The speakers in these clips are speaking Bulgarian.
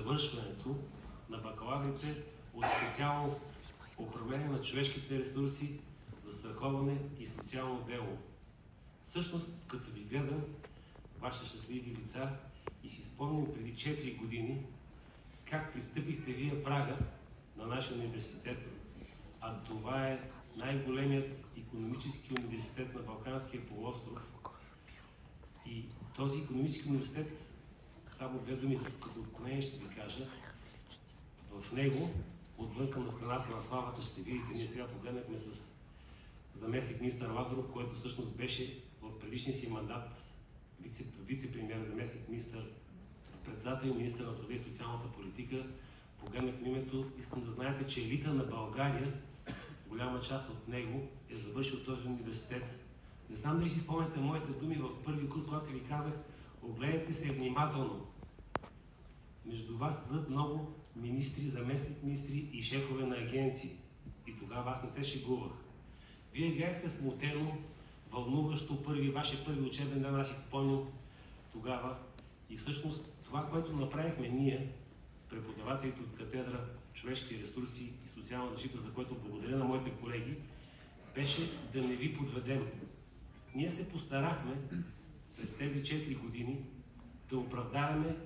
завършването на бакалаврите от специалност управление на човешките ресурси, застраховане и социално дело. Всъщност, като ви гледам, вашите щастливи лица, и си спомням преди 4 години, как пристъпихте вие прага на нашия университет, а това е най-големият икономически университет на Балканския полуостров. И този икономически университет, само 2 думи като отклонение ще ви кажа, в него, отвънка на страната на славата, ще видите, ние сега погледнахме с заместник министър Лазаров, който всъщност беше в предишния си мандат вице-премиер, заместник министър, председател и министър на труда и социалната политика. Погледнахме името. Искам да знаете, че елита на България, голяма част от него е завършил този университет. Не знам дали си спомняте моите думи в първи курс, когато ви казах, огледайте се внимателно. Между вас седат много министри, заместник-министри и шефове на агенции. И тогава аз не се шегувах. Вие гледахте смутено, вълнуващо вашия първи учебен ден, аз си спомням тогава. И всъщност това, което направихме ние, преподавателите от катедра човешки ресурси и социална защита, за което благодаря на моите колеги, беше да не ви подведем. Ние се постарахме през тези 4 години да оправдаеме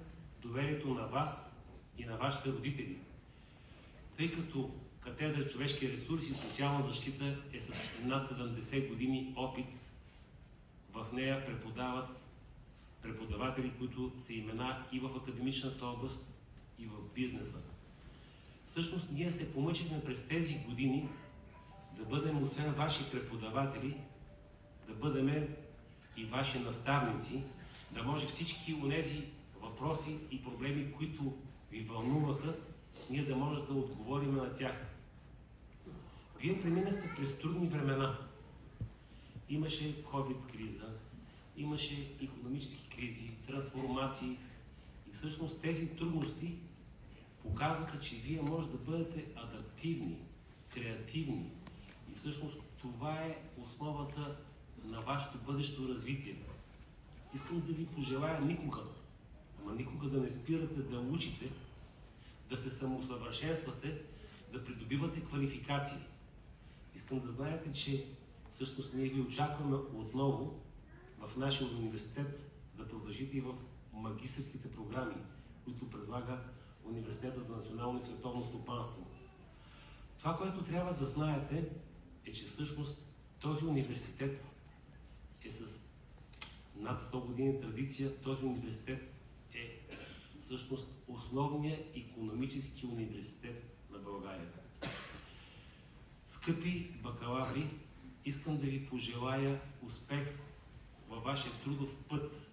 доверието на вас и на вашите родители. Тъй като катедра човешки ресурси и социална защита е с над 70 години опит, в нея преподават преподаватели, които са имена и в академичната област, и в бизнеса. Всъщност ние се помъчихме през тези години да бъдем освен ваши преподаватели, да бъдем и ваши наставници, да може всички онези въпроси и проблеми, които ви вълнуваха, ние да може да отговорим на тях. Вие преминахте през трудни времена. Имаше COVID-криза, имаше икономически кризи, трансформации и всъщност тези трудности показаха, че вие може да бъдете адаптивни, креативни и всъщност това е основата на вашето бъдещо развитие. Искам да ви пожелая никога, ама никога да не спирате да учите, да се самосъвършенствате, да придобивате квалификации. Искам да знаете, че всъщност ние ви очакваме отново в нашия университет да продължите и в магистърските програми, които предлага Университета за национално и световно стопанство. Това, което трябва да знаете, е, че всъщност този университет е с над 100 години традиция. Този университет е всъщност основният икономически университет на България. Скъпи бакалаври, искам да ви пожелая успех във вашия трудов път.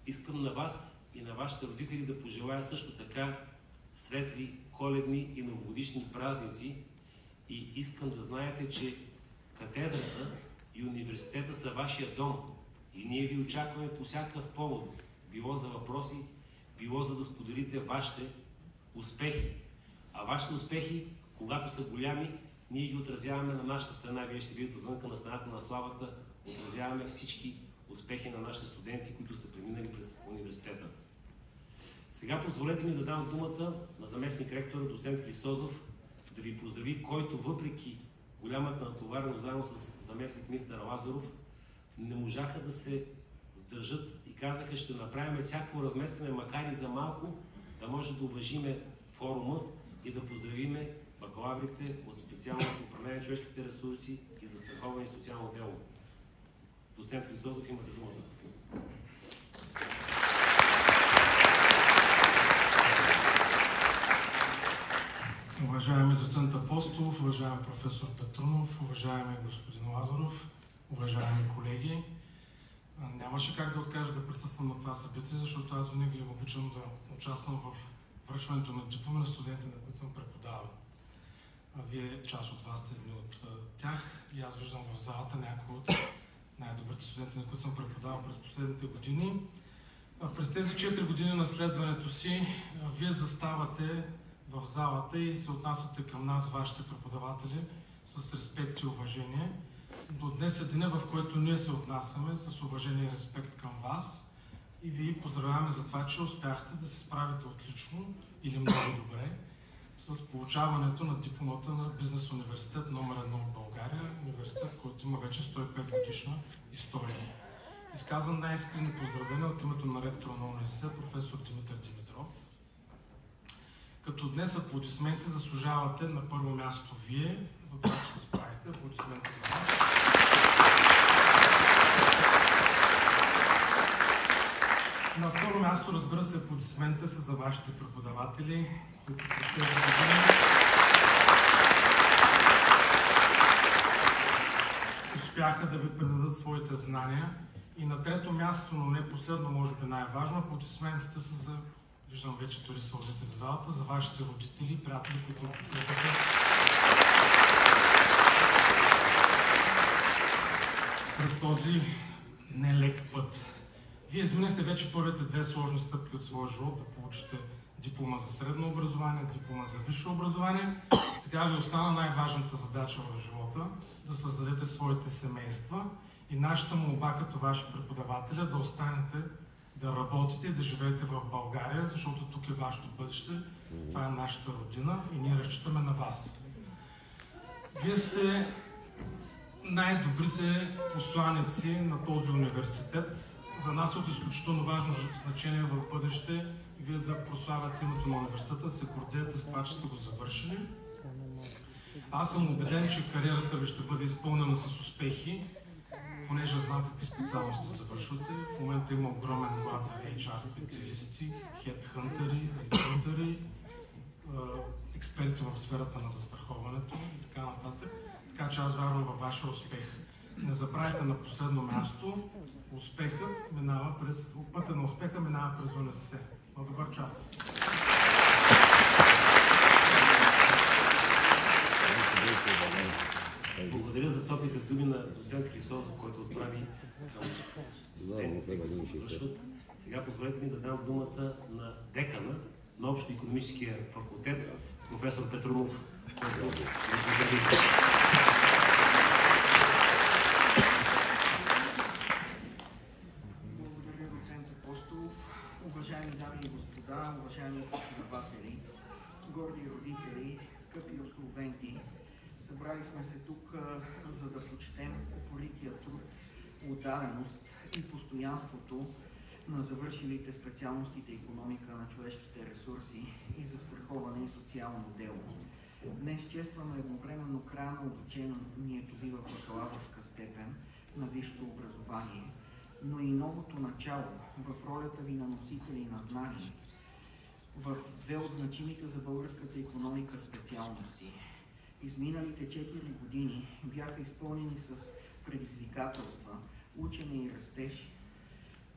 Искам на вас и на вашите родители да пожелая също така светли, коледни и новогодишни празници и искам да знаете, че катедрата и университета са вашия дом и ние ви очакваме по всякакъв повод, било за въпроси, било за да споделите вашите успехи. А вашите успехи, когато са голями, ние ги отразяваме на нашата страна. Вие ще видите отвънка на страната на славата, отразяваме всички успехи на нашите студенти, които са преминали през университета. Сега позволете ми да дам думата на заместник ректора доцент Христозов да ви поздрави, който въпреки голямата натовареност заедно с заместник министър Лазаров не можаха да се сдържат и казаха, ще направим всяко разместване, макар и за малко, да може да уважиме форума и да поздравиме бакалаврите от специалност управление на човешките ресурси и застраховане и социално дело. Доцент Христозов, имате думата. Уважаеми доцент Апостолов, уважаеми професор Петрунов, уважаеми господин Лазаров, уважаеми колеги, нямаше как да откажа да присъствам на това събитие, защото аз винаги обичам да участвам в връчването на дипломи на студенти, на които съм преподавал. Вие, част от вас сте едни от тях и аз виждам в залата някои от най-добрите студенти, на които съм преподавал през последните години. През тези 4 години на следването си, вие заставате в залата и се отнасяте към нас, вашите преподаватели, с респект и уважение. До днес е деня, в който ние се отнасяме с уважение и респект към вас, и ви поздравяваме за това, че успяхте да се справите отлично или много добре с получаването на дипломата на Бизнес университет номер 1 в България, университет, който има вече 105 годишна история. Изказвам най-искрени поздравления от името на ректора на УНСС, професор Димитър Димитров. Като днес аплодисменти заслужавате на първо място вие, за това, че се справите. Аплодисменти за вас. На второ място, разбира се, аплодисментите са за вашите преподаватели, които през тези години успяха да ви предадат своите знания. И на трето място, но не последно, може би най-важно, аплодисментите са за, виждам вече дори сълзите в залата, за вашите родители и приятели, които подкрепяха през този нелек път. Вие изминахте вече първите две сложни стъпки от своя живот, да получите диплома за средно образование, диплома за висше образование. Сега ви остана най-важната задача в живота – да създадете своите семейства. И нашата молба като ваши преподаватели да останете, да работите и да живеете в България, защото тук е вашето бъдеще, това е нашата родина и ние разчитаме на вас. Вие сте най-добрите посланици на този университет. За нас е от изключително важно значение в бъдеще вие да прославяте името на университета, се гордеете с това, че сте го завършили. Аз съм убеден, че кариерата ви ще бъде изпълнена с успехи, понеже знам какви специалности завършвате. В момента има огромен глад за HR специалисти, хедхънтери, рекрутери, експерти в сферата на застраховането и така нататък. Така че аз вярвам във вашия успех. Не забравяйте на последно място, пътя на успеха минава през УНСС. На добър час! Благодаря за топлите думи на доцент Христосов, който отправи към студентите, които завършват. Сега позволете ми да дам думата на декана на Общоикономическия факултет, професор Петрунов, който Благодаря, доцент Апостолов. Уважаеми дами и господа, уважаеми преподаватели, горди родители, скъпи абсолвенти, събрали сме се тук, за да почетем упорития труд, отдаденост и постоянството на завършилите специалностите икономика на човешките ресурси и застраховане и социално дело. Днес честваме едновременно края на обучението ви в бакалавърска степен на висшето образование, но и новото начало в ролята ви на носители на знания в две от значимите за българската икономика специалности. Изминалите 4 години бяха изпълнени с предизвикателства, учене и растеж.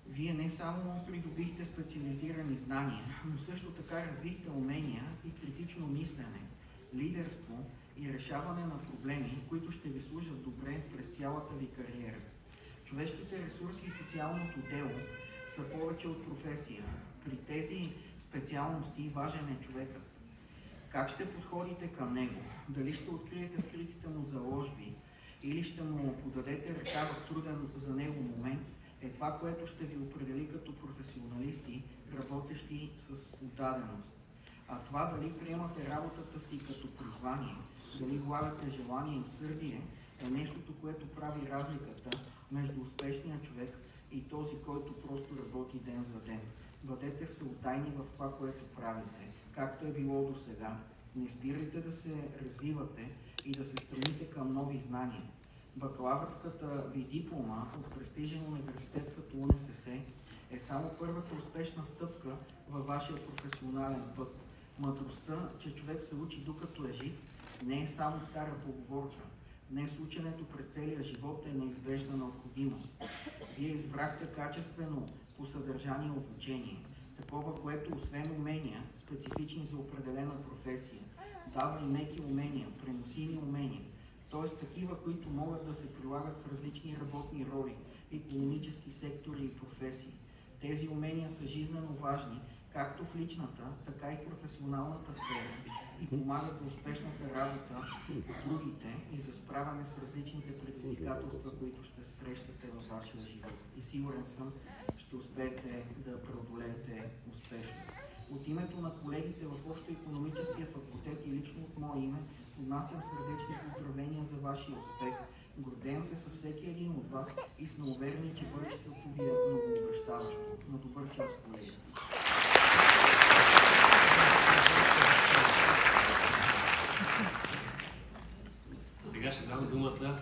Вие не само придобихте специализирани знания, но също така развихте умения и критично мислене, лидерство и решаване на проблеми, които ще ви служат добре през цялата ви кариера. Човешките ресурси и социалното дело са повече от професия. При тези специалности важен е човекът. Как ще подходите към него? Дали ще откриете скритите му заложби или ще му подадете ръка в труден за него момент, е това, което ще ви определи като професионалисти, работещи с отдаденост. А това дали приемате работата си като призвание, дали влагате желание и усърдие, е нещото, което прави разликата между успешния човек и този, който просто работи ден за ден. Бъдете всеотдайни в това, което правите, както е било до сега. Не спирайте да се развивате и да се стремите към нови знания. Бакалавърската ви диплома от престижен университет като УНСС е само първата успешна стъпка във вашия професионален път. Мъдростта, че човек се учи докато е жив, не е само стара поговорка. Днес ученето през целия живот е неизбежна необходимост. Вие избрахте качествено по съдържание обучение, такова, което освен умения, специфични за определена професия, дава и меки умения, преносими умения, т.е. такива, които могат да се прилагат в различни работни роли, икономически сектори и професии. Тези умения са жизнено важни, както в личната, така и в професионалната сфера и помагат за успешната работа с другите и за справяне с различните предизвикателства, които ще срещате във вашия живот. И сигурен съм, ще успеете да преодолеете успешно. От името на колегите в Общоикономическия факултет и лично от мое име поднасям сърдечни поздравления за вашия успех. Гордеем се със всеки един от вас и сме уверени, че бъдещето ви е многообещаващо. На добър час, колеги! Сега ще дам думата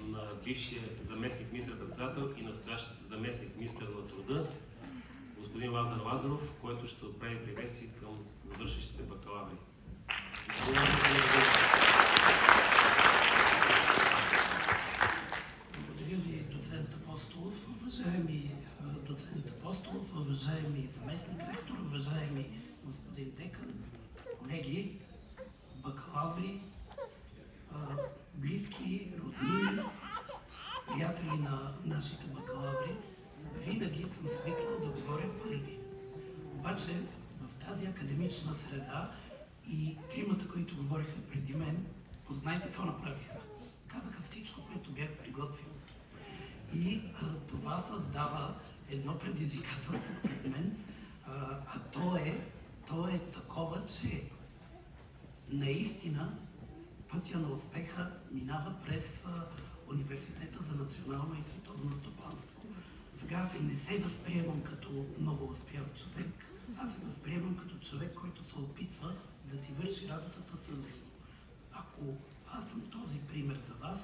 на бившия заместник министър-председател и настоящ заместник министър на труда, господин Лазар Лазаров, който ще отправи приветствие към завършващите бакалаври. Благодаря ви, доцент Апостолов. Уважаеми доцент Апостолов, уважаеми заместник ректор, уважаеми господин декан, колеги, бакалаври, близки, роднини, приятели на нашите бакалаври, винаги съм свикнал да говоря първи. Обаче в тази академична среда и тримата, които говориха преди мен, познайте какво направиха. Казаха всичко, което бях приготвил. И това създава едно предизвикателство пред мен, а то е такова, че наистина пътя на успеха минава през Университета за национално и световно стопанство. Сега аз не се възприемам като много успял човек, аз се възприемам като човек, който се опитва да си върши работата съвестно. Ако аз съм този пример за вас,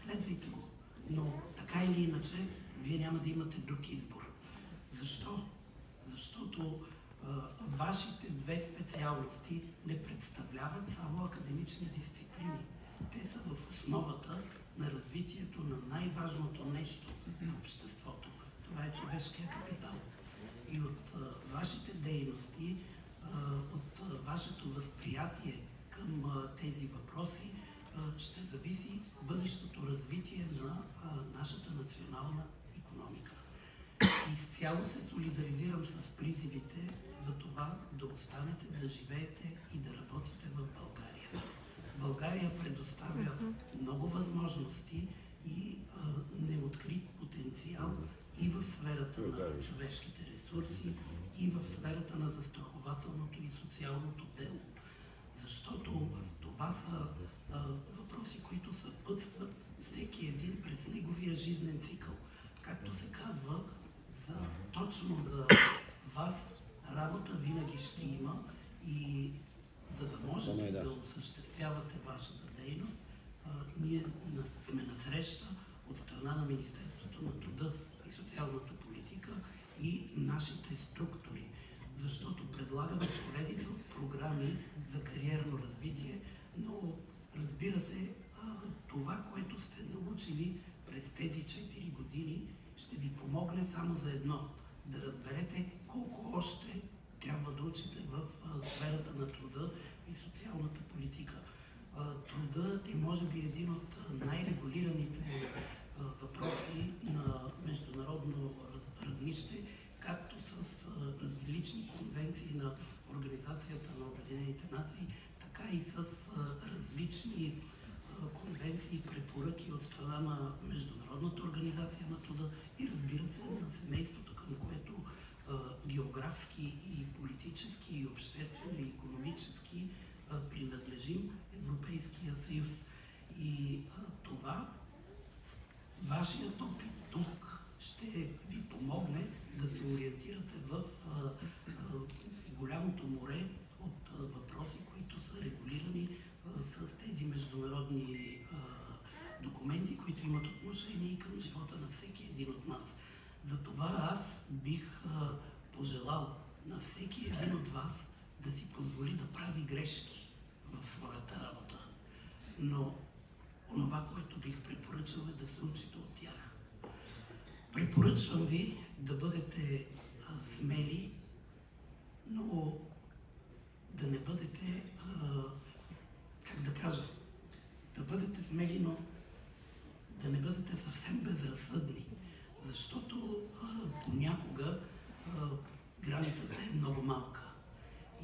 следвайте го. Но така или иначе, вие няма да имате друг избор. Защо? Защото вашите две специалности не представляват само академични дисциплини. Те са в основата на развитието на най-важното нещо в обществото. Това е човешкия капитал. И от вашите дейности, от вашето възприятие към тези въпроси ще зависи бъдещото развитие на нашата национална икономика. Изцяло се солидаризирам с призивите за това да останете, да живеете и да работите в България. България предоставя много възможности и неоткрит потенциал и в сферата на човешките ресурси, и в сферата на застрахователното и социалното дело. Защото това са въпроси, които съпътстват всеки един през неговия жизнен цикъл. Както се казва, точно за вас работа винаги ще има и за да можете да осъществявате вашата дейност, ние сме насреща от страна на Министерството на труда и социалната политика и нашите структури, защото предлагаме поредица от програми за кариерно развитие, но разбира се, това, което сте научили през тези 4 години, ще ви помогне само за едно – да разберете колко още трябва да учите в сферата на труда и социалната политика. Труда е може би един от най-регулираните въпроси на международно равнище, както с различни конвенции на Организацията на Обединените нации, така и с различни конвенции и препоръки от страна на Международната организация на труда и разбира се на семейството, към което географски и политически и обществено и икономически принадлежим, Европейския съюз. И това, вашият опит тук ще ви помогне да се ориентирате в голямото море от въпроси, които са регулирани с тези международни документи, които имат отношение и към живота на всеки един от нас. Затова аз бих пожелал на всеки един от вас да си позволи да прави грешки в своята работа. Но онова, което бих препоръчал, е да се учите от тях. Препоръчвам ви да бъдете смели, но да не бъдете, как да кажа, да бъдете смели, но да не бъдете съвсем безразсъдни. Защото понякога границата е много малка.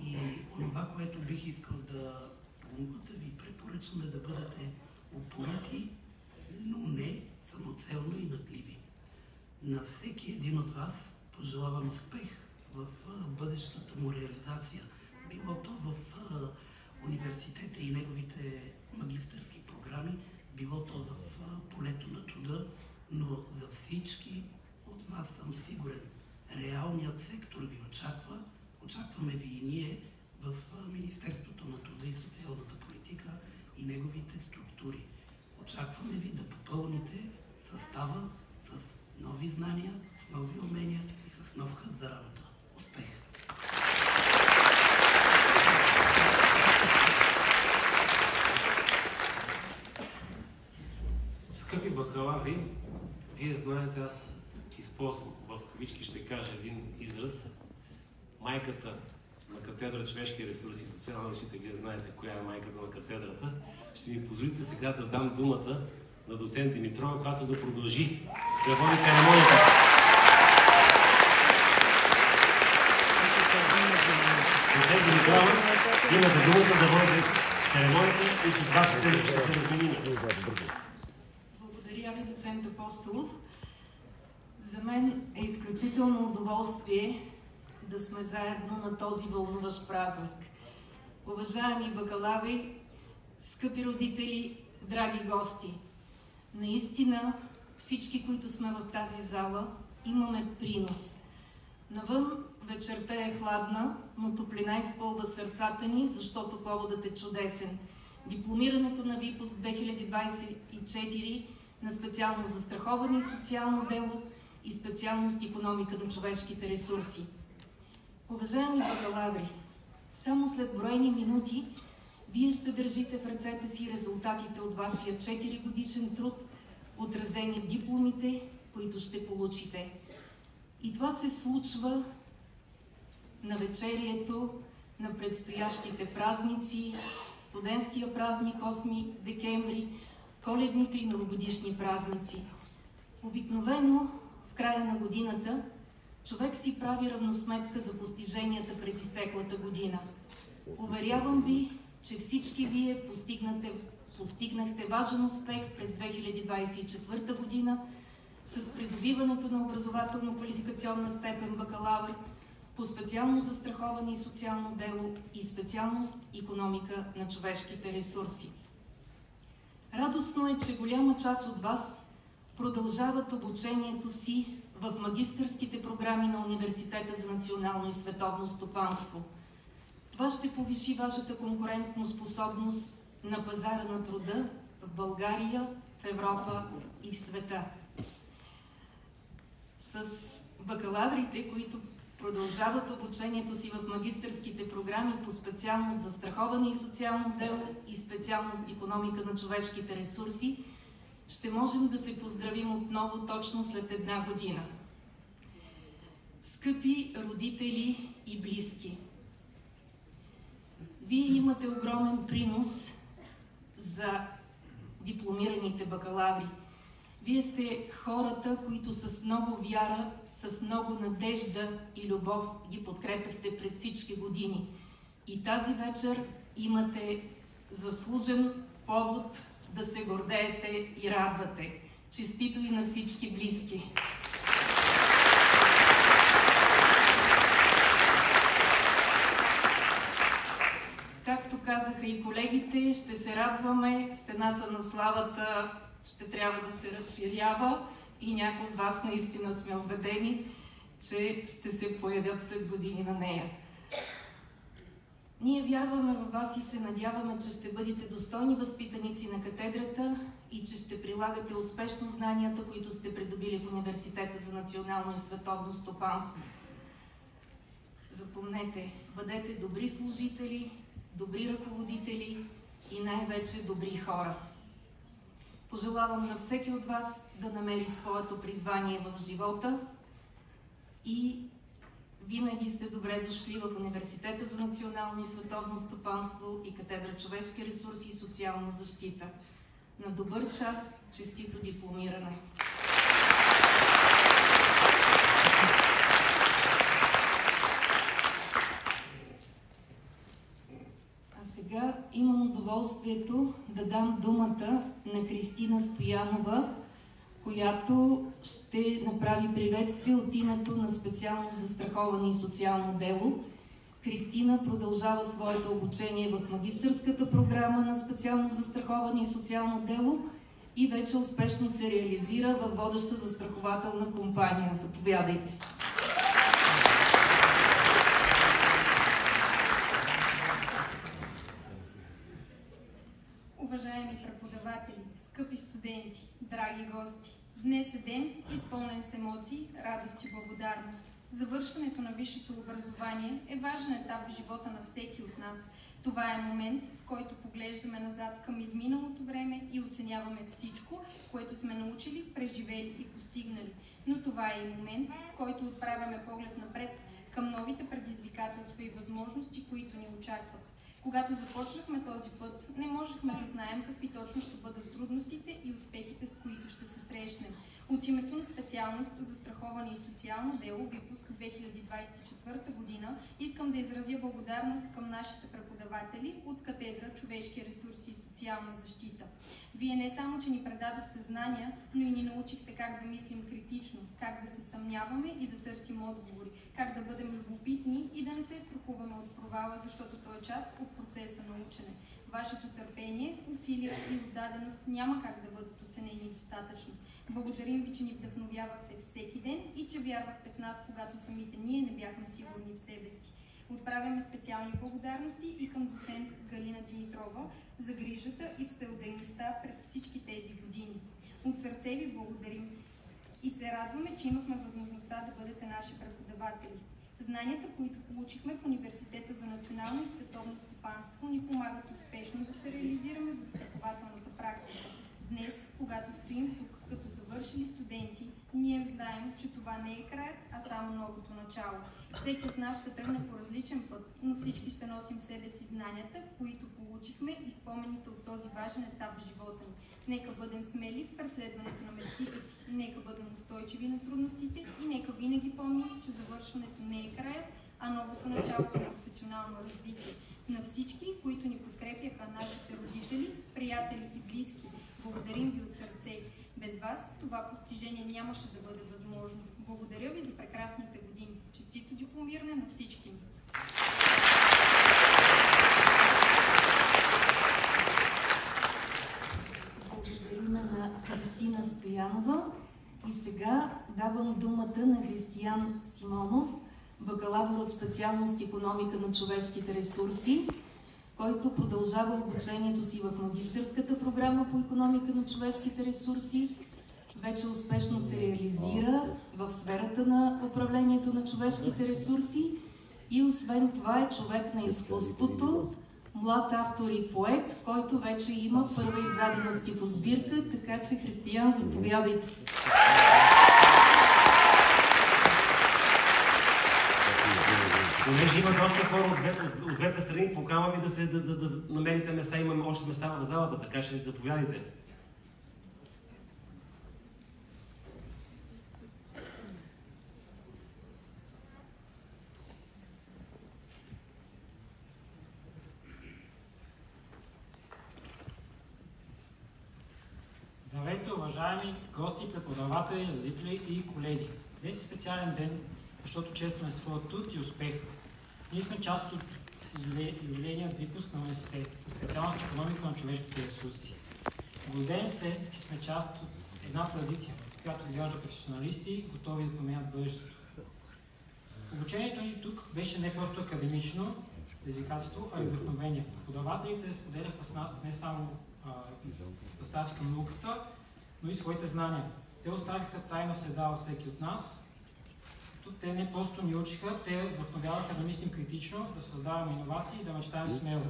И онова, което бих искал да ви препоръчам, е да бъдете упорити, но не самоцелно и надливи. На всеки един от вас пожелавам успех в бъдещата му реализация. Било то в университета и неговите магистърски програми, било то в полето на труда, но за всички от вас съм сигурен. Реалният сектор ви очаква, очакваме ви и ние в Министерството на труда и социалната политика и неговите структури. Очакваме ви да попълните състава с нови знания, с нови умения и с нов хът за работа. Успех! Скъпи бакалаври, вие знаете, аз използвам, в кавички ще кажа един израз. Майката на катедра човешки ресурси и социална защита, вие знаете коя е майката на катедрата. Ще ми позволите сега да дам думата на доцент Димитрова, която да продължи да води церемонията. Доцент Димитрова, имате думата да водите церемонията и с вас ще се разминим. Благодаря ви, доцент Апостолов. За мен е изключително удоволствие да сме заедно на този вълнуващ празник. Уважаеми бакалаври, скъпи родители, драги гости! Наистина всички, които сме в тази зала, имаме принос. Навън вечерта е хладна, но топлина изпълва сърцата ни, защото поводът е чудесен. Дипломирането на ВИПОС 2024 на специалност застраховане и социално дело и специалност икономика на човешките ресурси. Уважаеми бакалаври, само след броени минути вие ще държите в ръцете си резултатите от вашия 4-годишен труд, отразени в дипломите, които ще получите. И това се случва на вечерието на предстоящите празници, студентския празник 8 декември, коледните и новогодишни празници. Обикновено в края на годината човек си прави равносметка за постиженията през изтеклата година. Уверявам ви, че всички вие постигнахте важен успех през 2024 година с придобиването на образователно-квалификационна степен бакалавър по специалност застраховане и социално дело и специалност икономика на човешките ресурси. Радостно е, че голяма част от вас продължават обучението си в магистърските програми на Университета за национално и световно стопанство. Това ще повиши вашата конкурентоспособност на пазара на труда в България, в Европа и в света. С бакалаврите, които продължават обучението си в магистърските програми по специалност застраховане и социално дело и специалност икономика на човешките ресурси, ще можем да се поздравим отново точно след една година. Скъпи родители и близки, вие имате огромен принос за дипломираните бакалаври. Вие сте хората, които с много вяра, с много надежда и любов ги подкрепяхте през всички години. И тази вечер имате заслужен повод да се гордеете и радвате. Честито и на всички близки! Както казаха и колегите, ще се радваме, стената на славата ще трябва да се разширява и някои от вас наистина сме убедени, че ще се появят след години на нея. Ние вярваме в вас и се надяваме, че ще бъдете достойни възпитаници на катедрата и че ще прилагате успешно знанията, които сте придобили в Университета за национално и световно стопанство. Запомнете, бъдете добри служители, добри ръководители и най-вече добри хора. Пожелавам на всеки от вас да намери своето призвание в живота и винаги сте добре дошли в Университета за национално и световно стопанство и катедра човешки ресурси и социална защита. На добър час, честито дипломиране! удоволствието да дам думата на Кристина Стоянова, която ще направи приветствие от името на специалност застраховане и социално дело. Кристина продължава своето обучение в магистърската програма на специалност застраховане и социално дело и вече успешно се реализира във водеща застрахователна компания. Заповядайте! Уважаеми преподаватели, скъпи студенти, драги гости! Днес е ден, изпълнен с емоции, радост и благодарност. Завършването на висшето образование е важен етап в живота на всеки от нас. Това е момент, в който поглеждаме назад към изминалото време и оценяваме всичко, което сме научили, преживели и постигнали. Но това е и момент, в който отправяме поглед напред към новите предизвикателства и възможности, които ни очакват. Когато започнахме този път, не можехме да знаем какви точно ще бъдат трудностите и успехите, с които ще се срещнем. От името на специалност застраховане и социално дело, випуск 2024 година, искам да изразя благодарност към нашите преподаватели от катедра Човешки ресурси и социална защита. Вие не само, че ни предадохте знания, но и ни научихте как да мислим критично, как да се съмняваме и да търсим отговори, как да бъдем любопитни и да не се страхуваме от провала, защото той е част от процеса на учене. Вашето търпение, усилия и отдаденост няма как да бъдат оценени достатъчно. Благодарим ви, че ни вдъхновявахте всеки ден и че вярвахте в нас, когато самите ние не бяхме сигурни в себе си. Отправяме специални благодарности и към доцент Галина Димитрова за грижата и всеотдайността през всички тези години. От сърце ви благодарим и се радваме, че имахме възможността да бъдете наши преподаватели. Знанията, които получихме в Университета за национално и световно стопанство, ни помагат успешно да се реализираме в застрахователната практика. Днес, когато стоим тук като завършили студенти, ние знаем, че това не е краят, а само новото начало. Всеки от нас ще тръгне по различен път, но всички ще носим в себе си знанията, които получихме и спомените от този важен етап в живота ни. Нека бъдем смели в преследването на мечтите си, нека бъдем устойчиви на трудностите и нека винаги помним, че завършването не е краят, а новото начало на професионално развитие. На всички, които ни подкрепяха, нашите родители, приятели и близки, благодарим ви от сърце. Без вас това постижение нямаше да бъде възможно. Благодаря ви за прекрасните години. Честито дипломиране на всички ни! Благодарим на Кристина Стоянова. И сега давам думата на Християн Симонов, бакалавър от специалност икономика на човешките ресурси, който продължава обучението си в магистърската програма по икономика на човешките ресурси. Вече успешно се реализира в сферата на управлението на човешките ресурси и освен това е човек на изкуството, млад автор и поет, който вече има първа издадена стихосбирка, така че Християн, заповядайте. Понеже има доста хора от двете страни, поканвам ви да намерите места. Имаме още места в залата, така ще заповядайте. Здравейте, уважаеми гости, преподаватели, родители и колеги! Днес е специален ден, защото честваме своя труд и успех. Ние сме част от юбилейния випуск на УНСС, специалност икономика на човешките ресурси. Гордеем се, че сме част от една традиция, която изгражда професионалисти, готови да променят бъдещето. Обучението ни тук беше не просто академично предизвикателство, а и вдъхновение. Преподавателите споделяха с нас не само страстта си към науката, но и своите знания. Те оставиха тайна следа във всеки от нас. Те не просто ни учиха, те вдъхновяваха да мислим критично, да създаваме иновации и да мечтаем смело.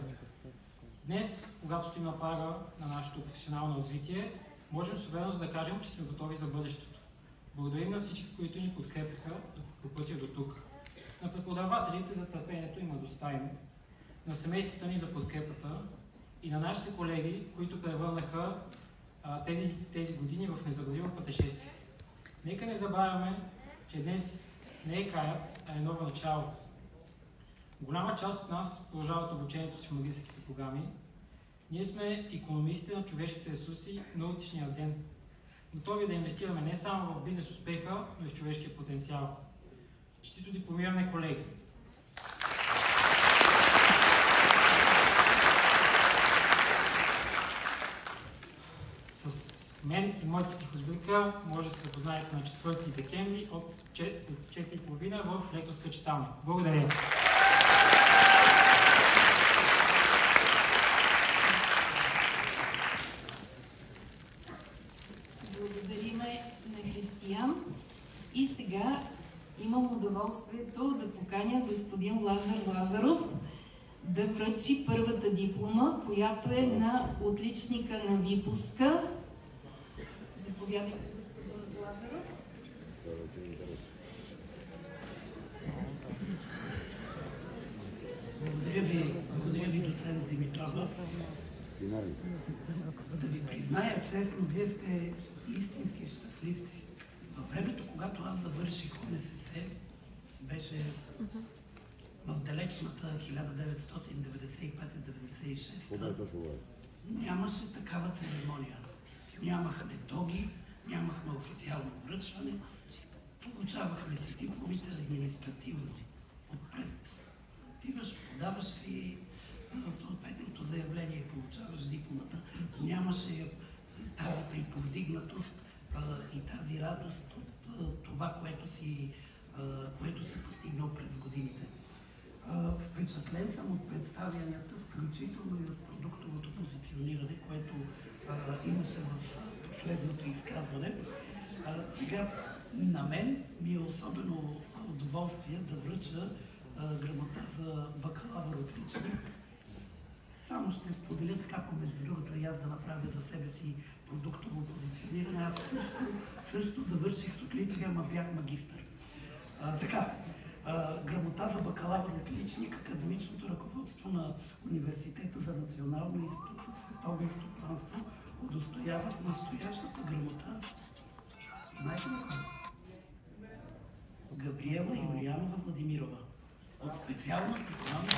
Днес, когато стоим на прага на нашето професионално развитие, можем с увереност да кажем, че сме готови за бъдещето. Благодарим на всички, които ни подкрепяха по пътя до тук. На преподавателите за търпението им достойно, на семействата ни за подкрепата и на нашите колеги, които превърнаха тези години в незабравимо пътешествие. Нека не забравяме, че днес не е краят, а е ново начало. Голяма част от нас продължават обучението си в магистерските програми. Ние сме икономистите на човешките ресурси на утрешния ден. Готови да инвестираме не само в бизнес успеха, но и в човешкия потенциал. Честито дипломиране, колеги! С мен и моята стихосбирка може да се запознаете на 4 декември от 4:30 в лекторска читалня. Благодаря! Благодариме на Християн. И сега имам удоволствието да поканя господин Лазар Лазаров да връчи първата диплома, която е на отличника на випуска. Заповядайте, господин Лазаров. Благодаря ви, доцент Димитрова. Да ви призная честно, вие сте истински щастливци. Във времето, когато аз завърших УНСС, беше в далечната 1995-96. Нямаше такава церемония. Нямахме тоги, нямахме официално връчване. Получавахме си дипломите административно. Отпред отиваш, подаваш си съответното заявление и получаваш дипломата. Нямаше тази приповдигнатост и тази радост от това, което си постигнал през годините. Впечатлен съм от представянията, включително и от продуктовото позициониране, което имаше в последното изказване. Сега на мен ми е особено удоволствие да връча грамота за бакалавър отличник. Само ще споделя така, помежду другото, и аз да направя за себе си продуктово позициониране. Аз също завърших с отличие, ама бях магистър. Грамота за бакалавър отличник, академичното ръководство на Университета за национално и световно стопанство удостоява с настоящата грамота. Знаете ли кой? Габриела Юлианова Владимирова. От специалност икономика.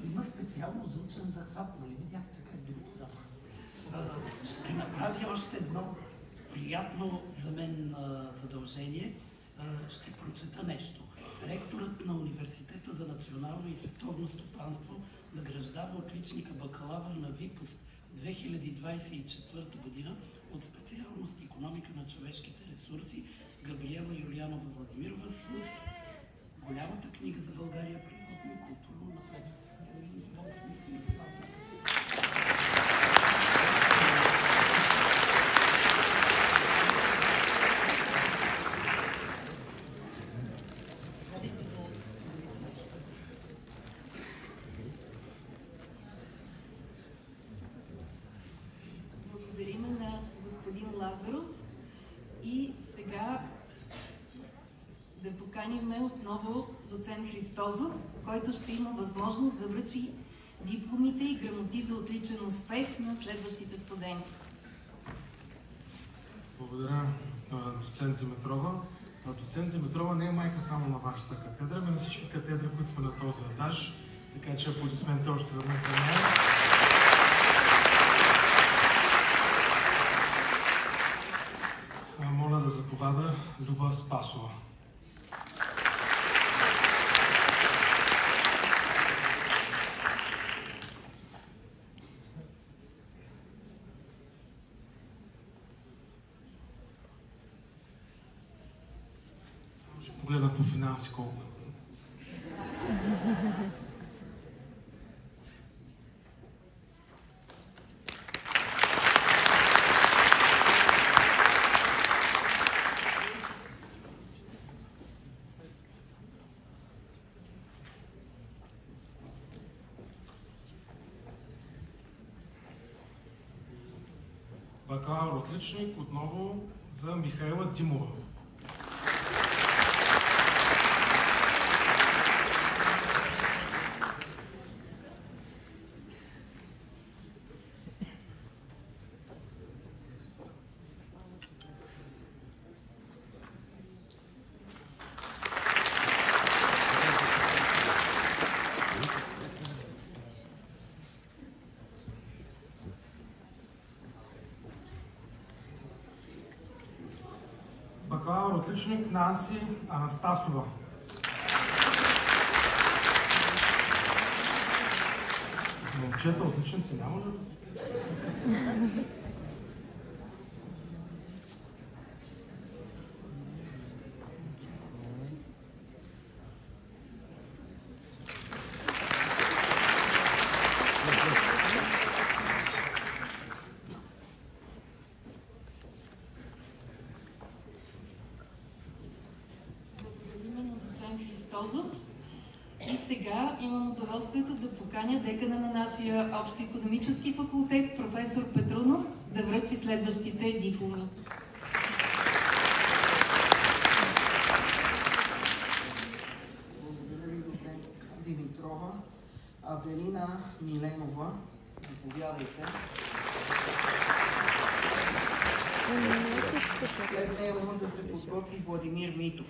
Има специално заучен захват, нали видяхте как ги подавах? Ще направя още едно приятно за мен задължение. Ще прочета нещо. Ректорът на Университета за национално и световно стопанство награждава отличника бакалавър на випуск 2024 година от специалност икономика на човешките ресурси Габриела Юлианова Владимирова с голямата книга за България, природно и културно наследство. Благодарим на господин Лазаров и сега да поканим отново доцент Христозов, който ще има възможност да връчи дипломите и грамоти за отличен успех на следващите студенти. Благодаря, доцент Димитрова. Доцент Димитрова не е майка само на вашата катедра, но на всички катедри, които сме на този етаж, така че аплодисменти още веднъж за нея. Моля да заповяда Люба Спасова. Само ще погледна по финанси колко. Бакалавър отличник отново за Михаела Димова. Бакалавър отличник Нанси Анастасова. Момчета отличници няма ли? И сега имам удоволствието да поканя декана на нашия общоикономически факултет, професор Петрунов, да връчи следващите дипломи. Благодаря ви, доцент Димитрова. Аделина Миленова, заповядайте. След нея може да се подготви Владимир Митов.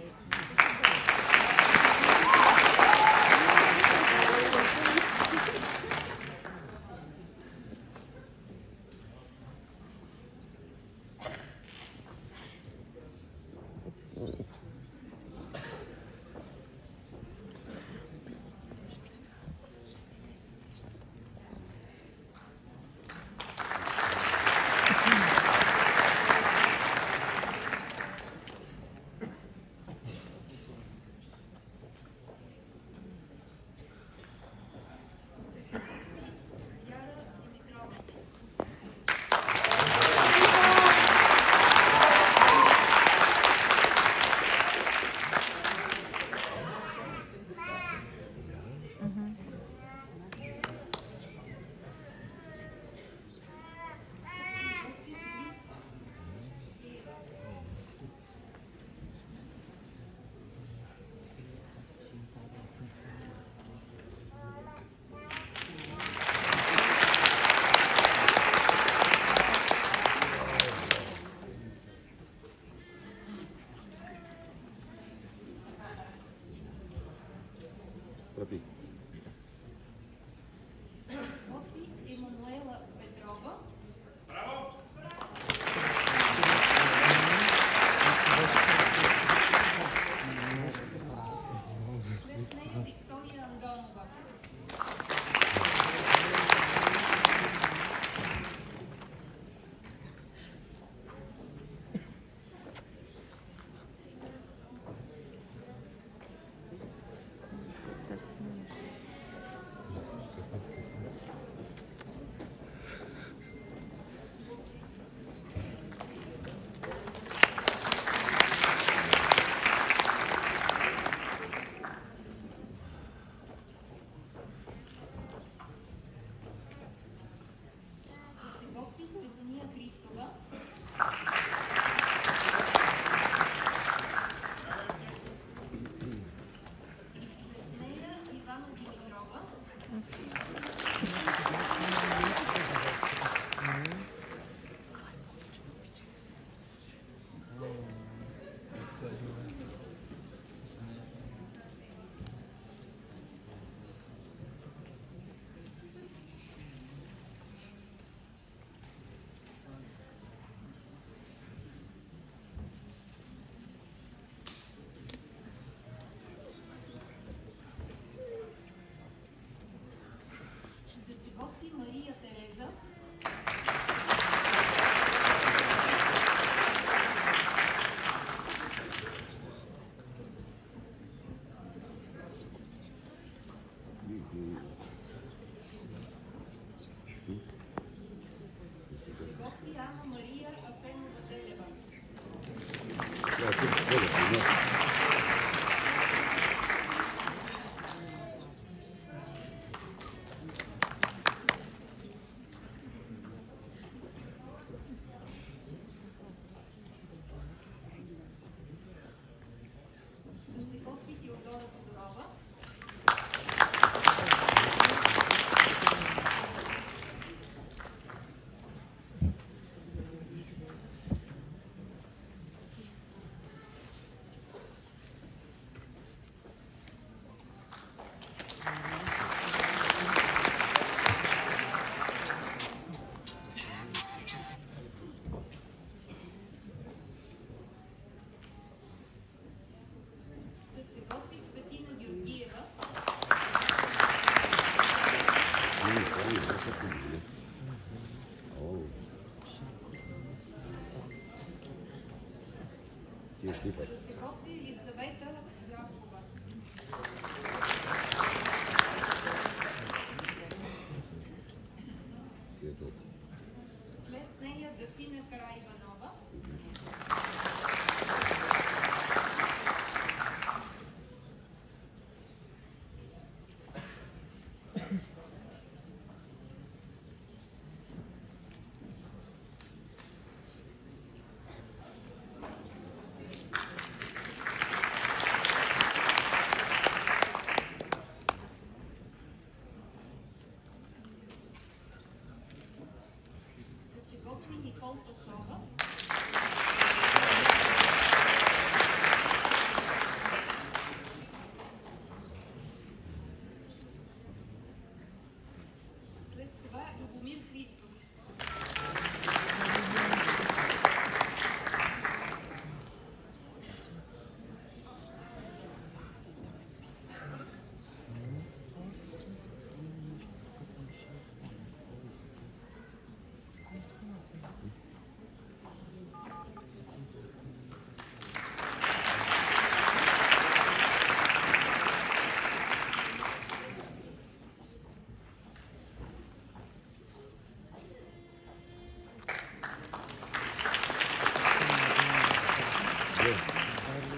Готви Емануела Петрова. Браво! След нея Виктория Андонова. Мария Тереза. Готви Ана Мария Асенова Делева. Да се готви Елисавета Здравкова. След нея Гафина Караиванова. Никол Пашова. След това Любомир Христов.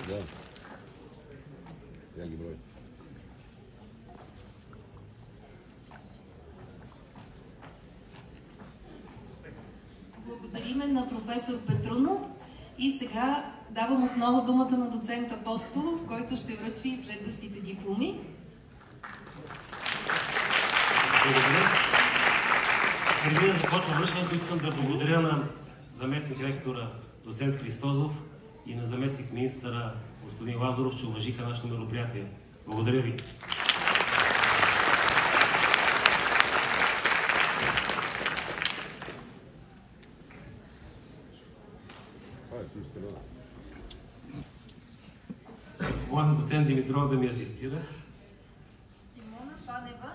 Да. Я ги броя. Благодариме на професор Петрунов и сега давам отново думата на доцент Апостолов, който ще връчи следващите дипломи. Благодаря. Преди да започна връчването, искам да благодаря на заместник ректора доцент Христозов и на заместник министъра господин Лазаров, че уважиха нашето мероприятие. Благодаря ви. Моля доцент Димитров да ми асистира. Симона Панева.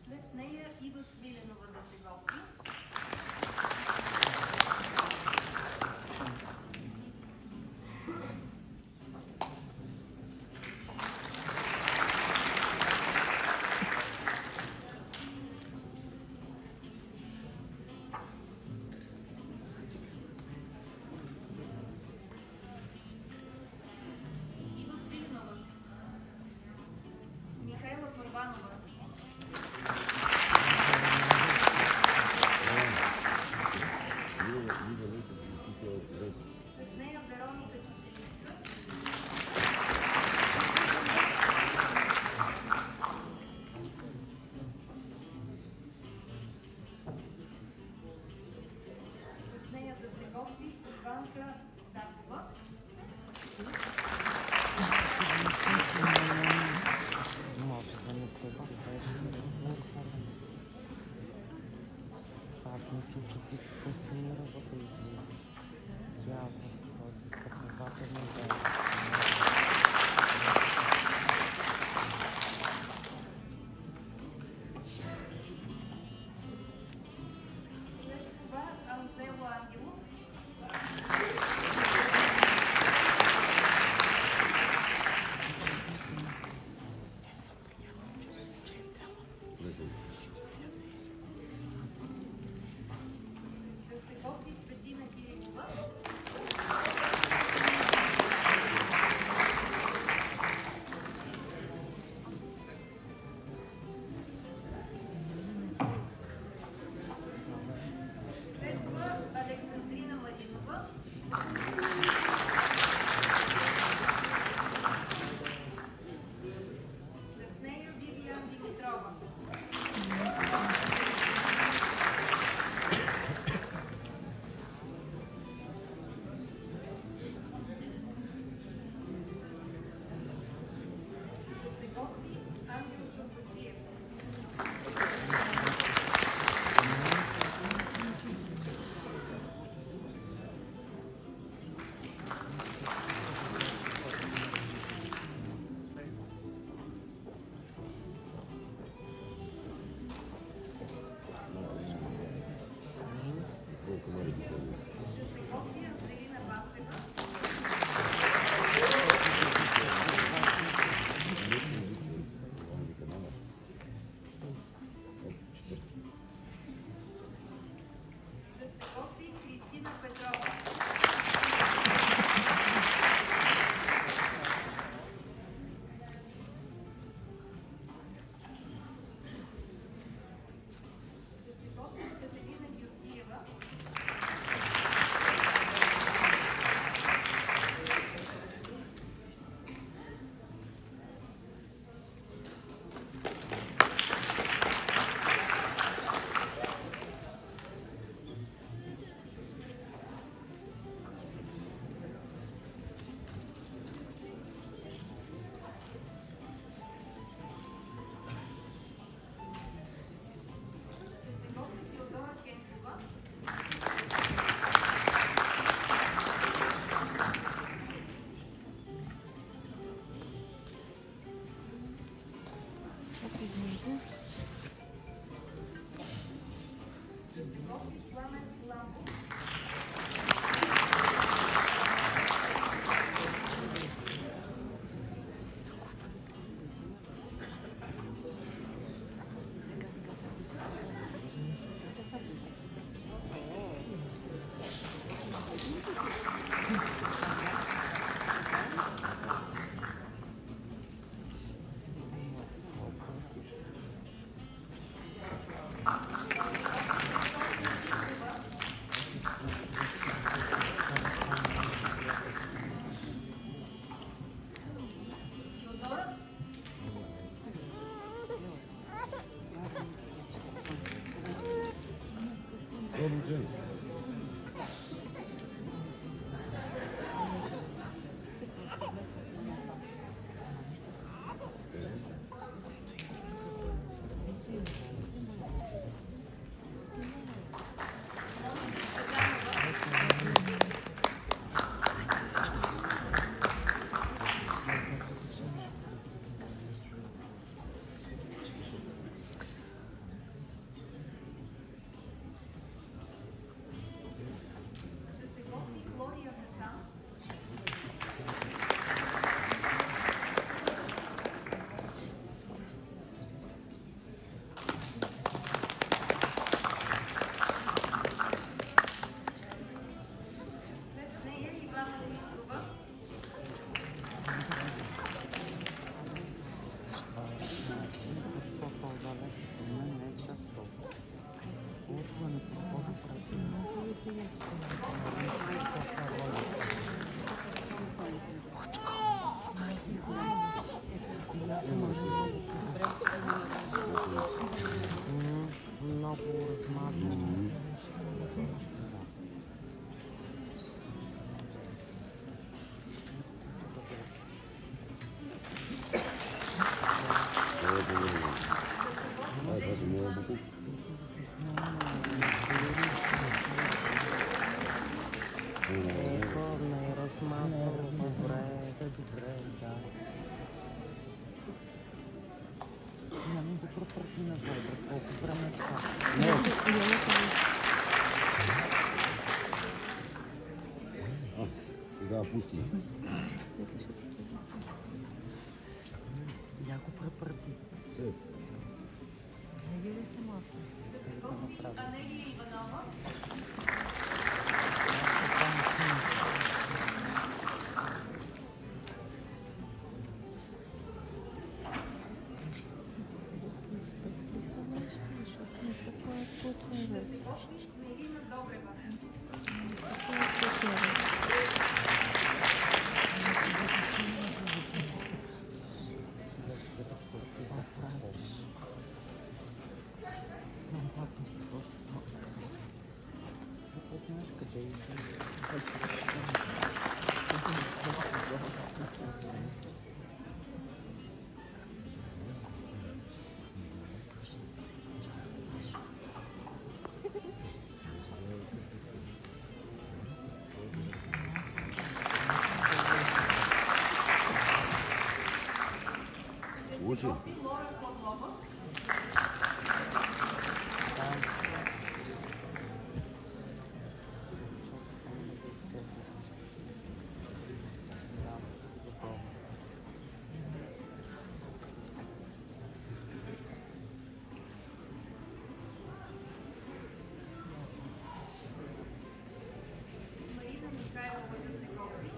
След нея Ива Свиленова да се готви. Тогава пусти. Яко препърти. Не види сте малко. Анелия Иванова. Да се почне Ирина Добрева. Лучше. Лора Павлова. Марина Михайлова да се готви.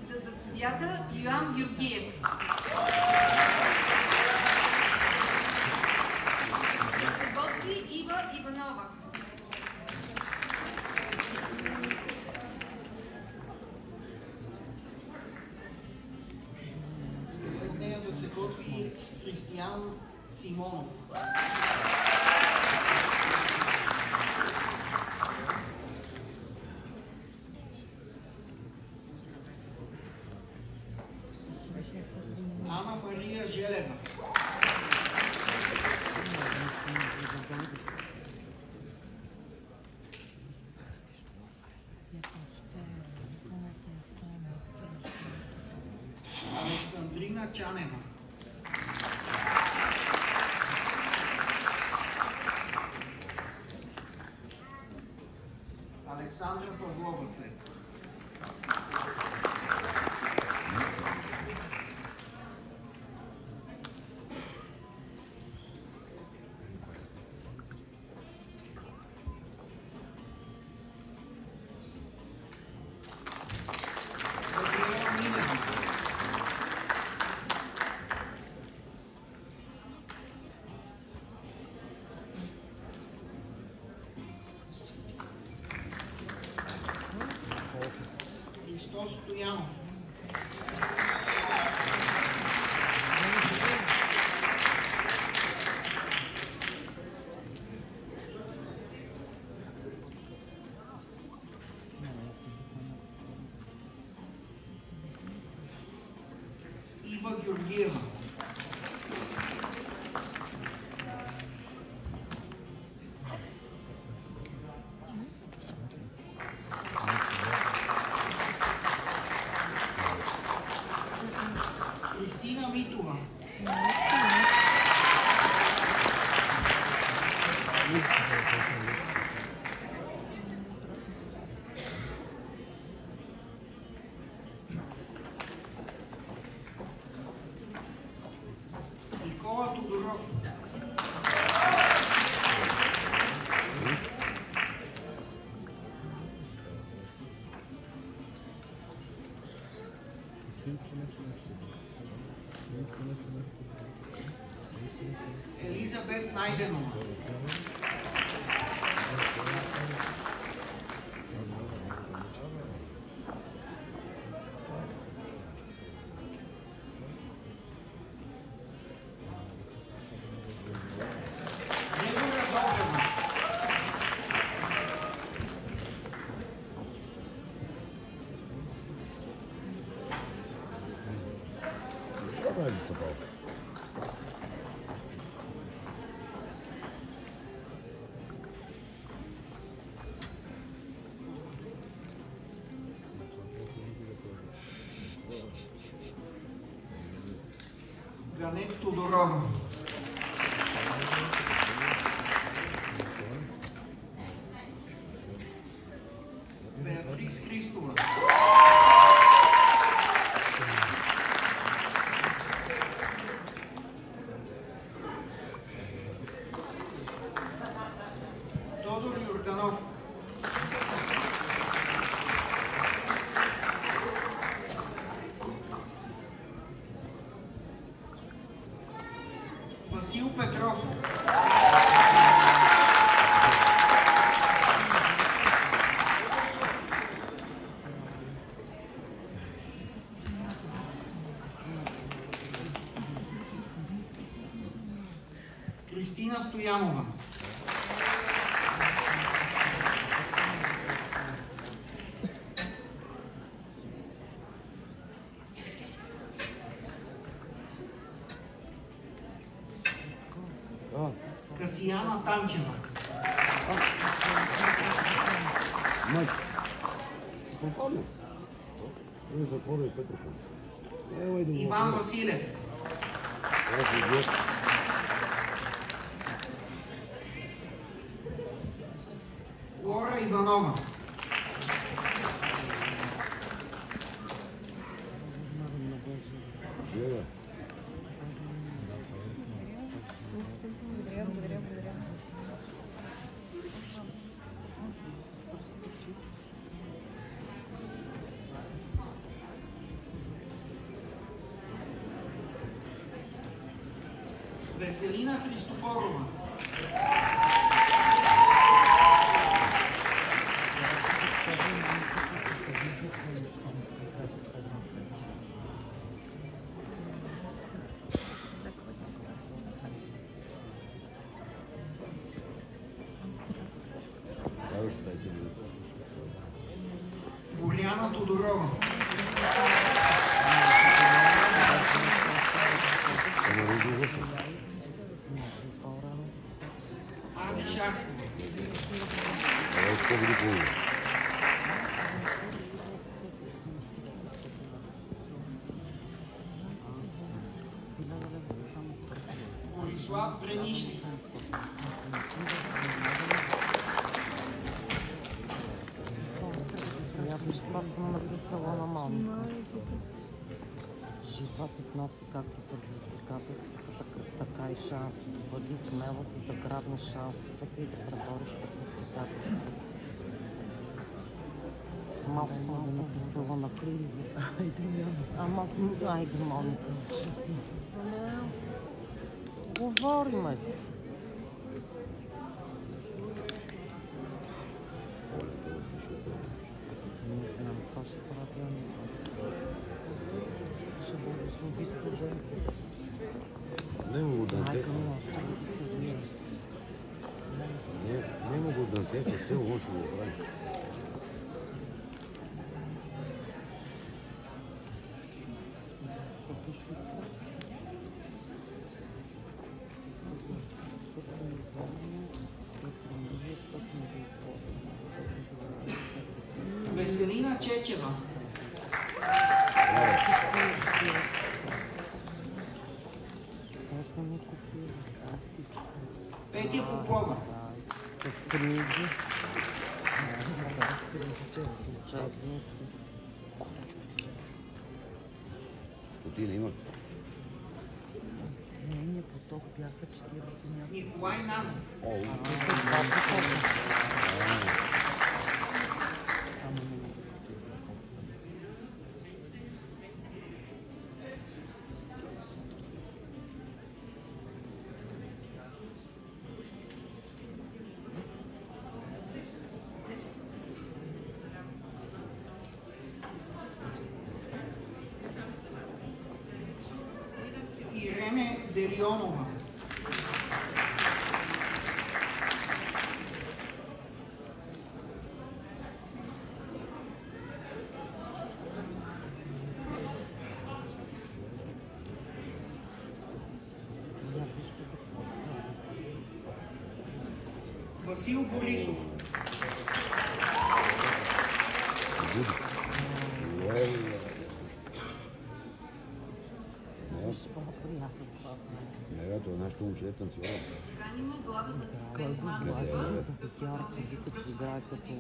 Да заповяда Йоан Георгиев. Да се готви Ива Иванова. След нея да се готви Християн Симонов. Ана Мария Желева. Александрина Чанева. Александра Павлова след. Габриела Минева. Христос Стоянов. Ива Георгиева. Кристина Митова. Никола Тодоров. Елизабет Найденова. Дебора Добрева. Давай листопал. Ганет Тодорова. Беатрис Христова. Тодор Йорданов. Васил Петров. Кристина Стоянова. Касияна Танчева. Мать, попадна. Не затворя и Петроха. Иван Василев. Лора Иванова. Веселина Христофорова. Боряна Тодорова. Ави Шаркова. Борислав Бренишки. Това съм написала на мамка. Животът носи както предизвикателствата, така и шанс. Бъди смело, за да грабнеш шансовете и да пребориш предизвикателствата. Малко съм да написала на книги. Айде, Моника. Говориме си. Не знам какво ще правя. Ще бъдеш убийство жените. Не мога да Майка ми още да се вие. Не мога да те са цел лошо го прави. Веселина Чечева. Петя Попова. С книги. Стотина има. Не, поток бяха 40. Николай Нанов. Ирене Делионова. Васил Борисов. Това е нашето момче е танцора. Каним главата с Пет Манчева. Тя вика, че играе като...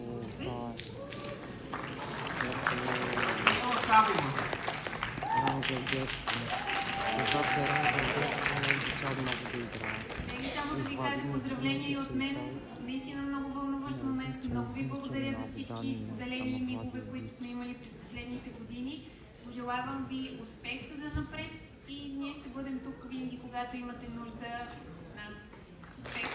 Рангел Гетски. Когато е Рангел Гетски, не обича много да играе. Само да ви кажа поздравления и от мен. Наистина много вълнуващ момент. Много ви благодаря за всички споделени мигове, които сме имали през последните години. Пожелавам ви успех за напред и ние ще бъдем тук винаги, когато имате нужда от нас. Успех!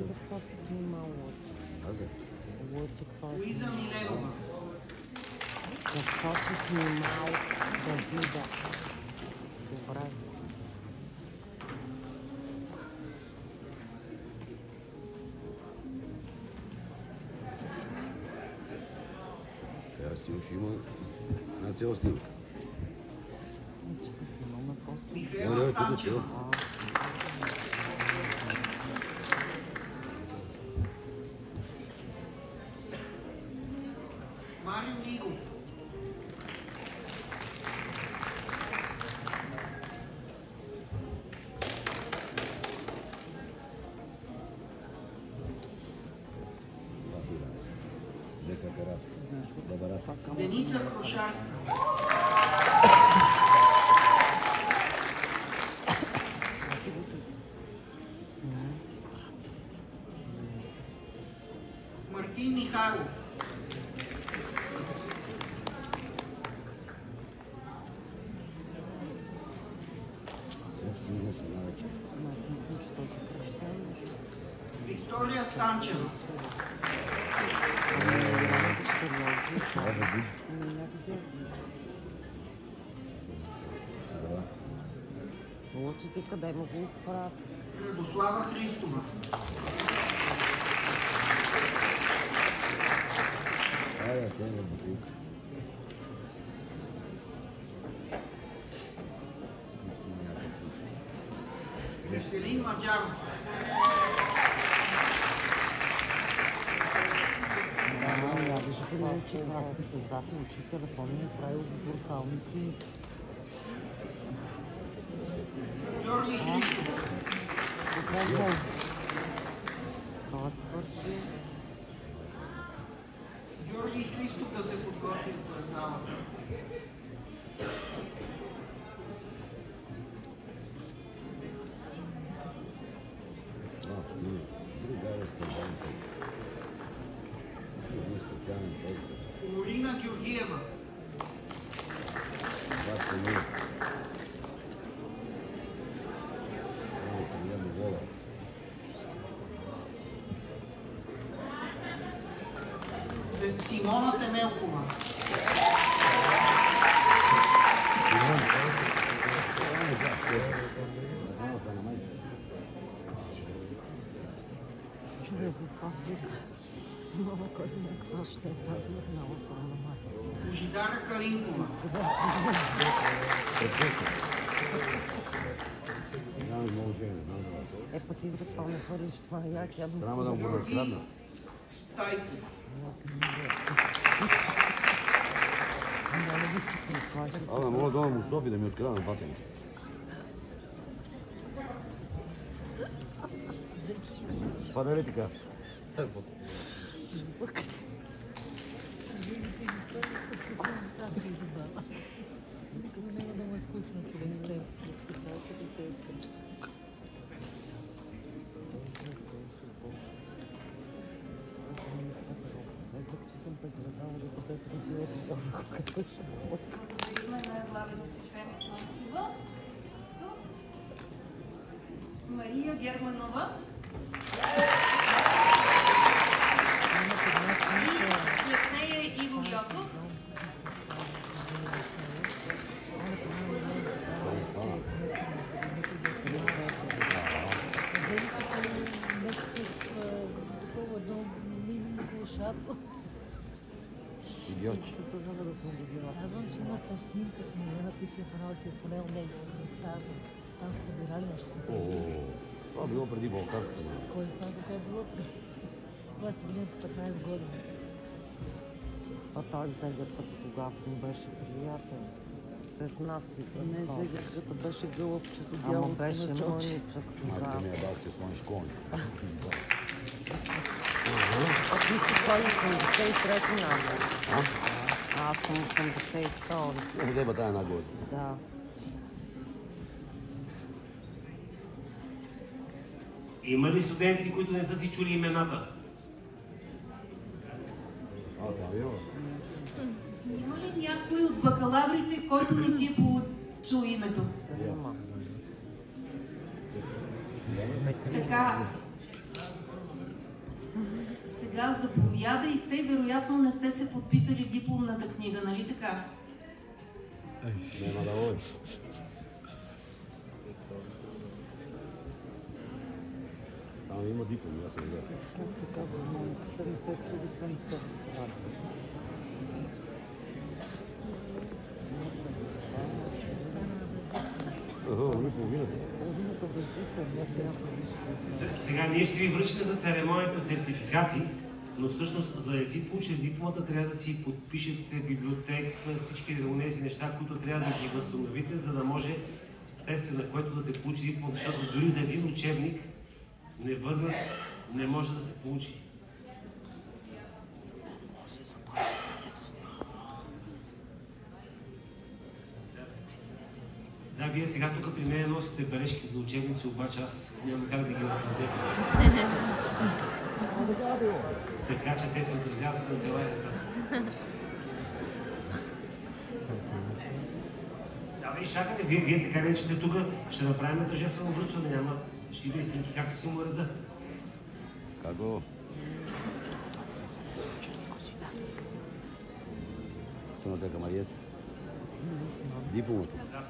Какво се снима Луиза Миленова. Какво се снимал да видя? Сил ще има на цял стил. Че се снимаме просто. Михаела Станчева. Марио Игов. Деница Крушарска. Мартин Михайлов. Виктория Станчева. Лъчите къде му го изправят? Радослава Христова. Веселин Маджаров. Я виждам, че аз създател учи телефон и направил брутални снимки. Георги Христов. Това свърши. Георги Христов да се подготви от залата. Лорина Георгиева. Симона Темелкова. Човек в Африка. Мама, кой знае какво ще е тази много срамна майка. Божидара Калинкова. Пък ти за това не хвърлиш това як, я Трябва да го накрадна. Стайков. Няма да си представиш. Да мога да му Софи да ми открадна батен. Това да е ли така? Няма да му е скучно човек с теб. Мария Германова. И след нея Иво Йотов. Идиотче. Казвам, че има тази снимка с Милена Писев, си е понел него. Там са събирали нещо. Това било преди Балканската. Кой знае какво е било преди? Това сте били по 15 години. А тази зегърката когато му беше приятел. С нас си. Не, зегърката беше гълъбчето бяло. Ама беше мъничък тогава. Майка ми е дал, ще слони школни. А ти си той 83 номер. Аз съм 82. Не, деба тая една година. Да. Има ли студенти, които не са си чули имената? Има ли някой от бакалаврите, който не си е чул името? Така. Сега заповядайте, вероятно не сте се подписали в дипломната книга, нали така? Няма да води. Там има диплом, аз съм гледал. половината. Сега ние ще ви връчим за церемонията сертификати, но всъщност за да си получите дипломата, трябва да си подпишете библиотека, всички тези неща, които трябва да ги възстановите, за да може следствие на което да се получи дипломата, защото дори за един учебник не върнат, не може да се получи. Да, вие сега тук при мен носите бележки за учебници, обаче аз няма как да ги отразя. Така че те се отразяват в канцеларията. Да, бе, чакайте, вие така не че тук ще направим тържествено връчване, няма ще има истинки, както си му реда. Како? Що на дека Мариет? Дипломата. Да,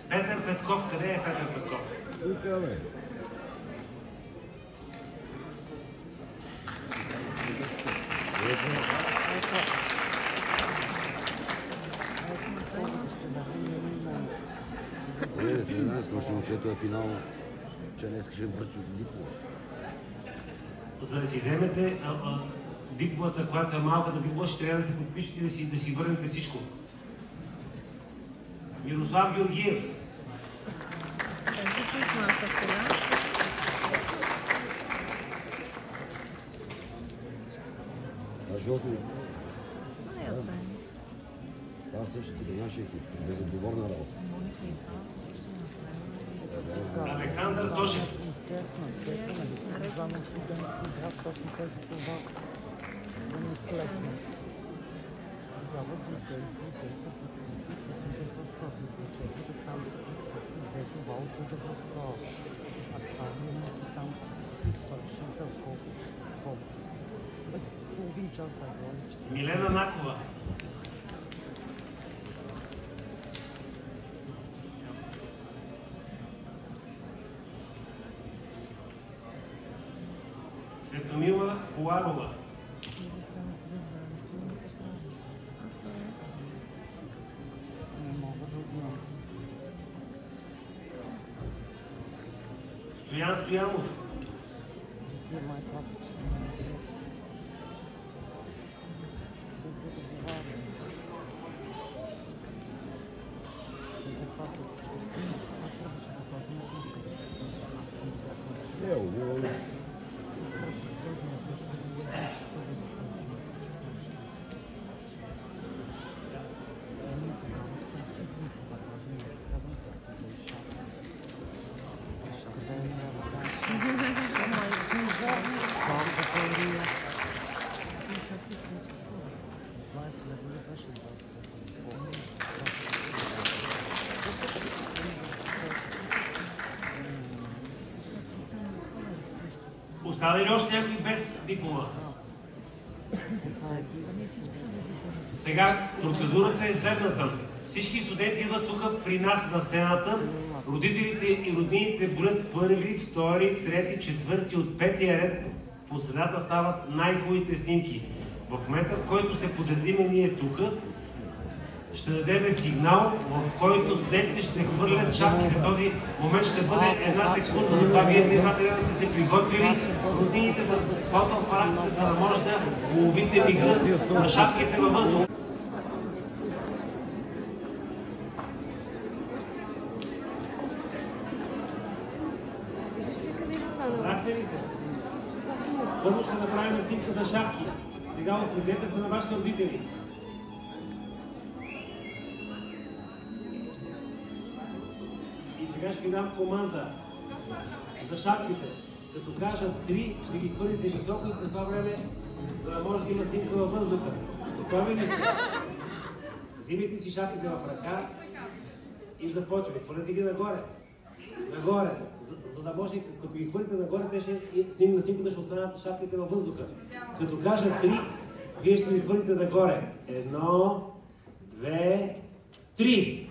Петър Петков, къде е Петър Петков? Тук, бе. Да се не знае, слушам момчето е пинал, че днес ще връчи диплома. За да си вземете дипломата, която е малка, диплома, ще трябва да се подпишете и да си върнете всичко. Мирослав Георгиев. Това същото да нямаше безотговорна работа. Александър Тошев. Милена Накова. Светомила Коларова. Стоян Стоянов. Остава ли още някой без диплома? Сега процедурата е следната. Всички студенти идват тук при нас на сцената. Родителите и роднините броят първи, втори, трети, четвърти от петия ред. По средата стават най-хубавите снимки. В момента, в който се подредиме ние тук, ще дадем сигнал, в който студентите ще хвърлят шапките. Този момент ще бъде една секунда, затова вие трябва да сте се приготвили. Роднините с фотоапаратите, за да може да уловите мига на шапките във въздуха. Разбрахте ли се? Първо ще направим снимка за шапки. Сега усмихнете се на вашите родители. И сега ще ви дам команда за шапките. Като кажа 3, ще ги хвърлите високо и през това време, за да може да има снимка във въздуха. Готови ли сте? Взимайте си шапките в ръка и започваме. Хвърлете ги нагоре. Нагоре. За да може, като ги хвърлите нагоре, те ще на снимката ще останат шапките във въздуха. Като кажа 3, вие ще ги хвърлите нагоре. 1, 2, 3.